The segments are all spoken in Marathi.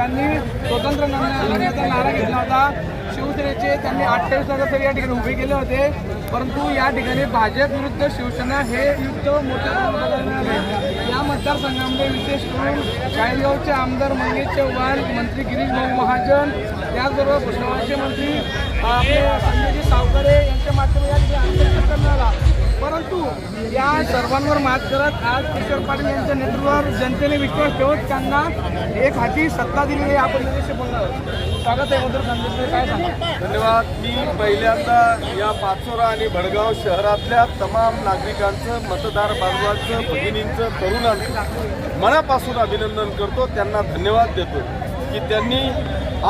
त्यांनी स्वतंत्र लढण्याचा नारा घेतला होता। शिवसेनेचे त्यांनी 28 नगरसेवक या ठिकाणी उभे केले होते, परंतु या ठिकाणी भाजप विरुद्ध शिवसेना हे युद्ध मोठ्या प्रमाणात आहे। या मतदारसंघामध्ये विशेष करून चाळीसगावचे आमदार मंगेश चव्हाण, मंत्री गिरीश भाऊ महाजन, त्याचबरोबर भुसावळचे मंत्री आपले संजयजी सावकारे यांच्या माध्यमातून या ठिकाणी आंदोलन करण्यात आला। परंतु या सर्वांवर मात करत आज किशोर पाटील यांच्या नेतृत्वावर जनतेने विश्वास ठेवत त्यांना एक हाती सत्ता दिली आहे। आपण त्याच्याशी बोलणार आहोत। स्वागत आहे मधुर संदेश, काय सांगा? धन्यवाद। मी पहिल्यांदा या पाचोरा आणि भडगाव शहरातल्या तमाम नागरिकांचं, मतदार बांधवांचं, भगिनींचं, तरुणांचं मनापासून अभिनंदन करतो, त्यांना धन्यवाद देतो की त्यांनी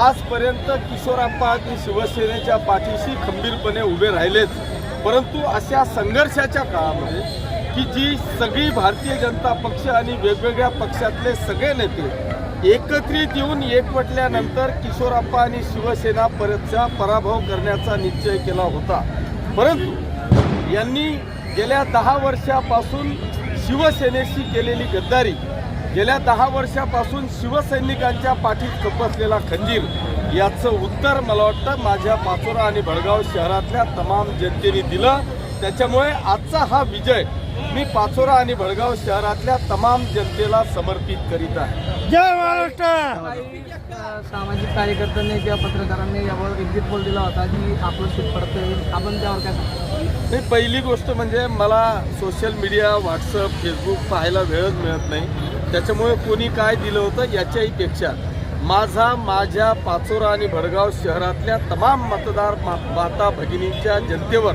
आजपर्यंत किशोरप्पा आणि शिवसेनेच्या पाठीशी खंबीरपणे उभे राहिलेच। परंतु अशा संघर्षाच्या काळामध्ये की जी सगळी भारतीय जनता पक्ष आणि वेगवेगळ्या पक्षातले सगळे नेते एकत्रित येऊन एकवटल्यानंतर किशोरप्पा आणि शिवसेना परतचा पराभव करण्याचा निश्चय केला होता। परंतु यांनी गेल्या 10 वर्षापासून शिवसेनेशी केलेली गद्दारी, गेल्या 10 वर्षापासून शिवसैनिकांच्या पाठीत खपसलेला खंजीर, याचं उत्तर मला वाटतं माझ्या पाचोरा आणि भडगाव शहरातल्या तमाम जनतेने दिलं। त्याच्यामुळे आजचा हा विजय मी पाचोरा आणि भडगाव शहरातल्या तमाम जनतेला समर्पित करीत आहे। जय महाराष्ट्र। सामाजिक कार्यकर्त्यांनी किंवा पत्रकारांनी यावर विद्युत बोल दिला होता की आपलं सीट पडतंय, आपण त्यावर काय सांगतो? नाही, पहिली गोष्ट म्हणजे मला सोशल मीडिया, व्हॉट्सअप, फेसबुक पाहायला वेळच मिळत नाही। त्याच्यामुळे कोणी काय दिलं होतं याच्याही पेक्षा माझ्या पाचोरा आणि भडगाव शहरातल्या तमाम मतदार माता भगिनींच्या जनतेवर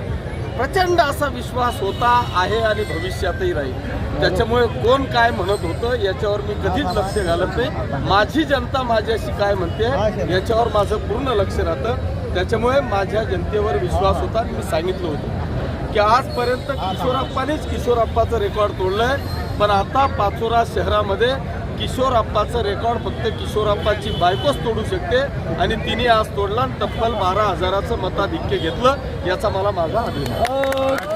प्रचंड असा विश्वास होता, आहे आणि भविष्यातही राहील। त्याच्यामुळे कोण काय म्हणत होतं याच्यावर मी कधीच लक्ष घालत नाही। माझी जनता माझ्याशी काय म्हणते याच्यावर माझं पूर्ण लक्ष राहतं। त्याच्यामुळे माझ्या जनतेवर विश्वास होता आणि मी सांगितलं होतं की आजपर्यंत किशोरप्पानेच किशोरप्पाचं रेकॉर्ड तोडलंय, पण आता पाचोरा शहरामध्ये किशोरप्पाचं रेकॉर्ड फक्त किशोरप्पाची बायकोच तोडू शकते आणि तिने आज तोडला। तब्बल 12,000चं मताधिक्य घेतलं, याचा मला माझा अभिमान।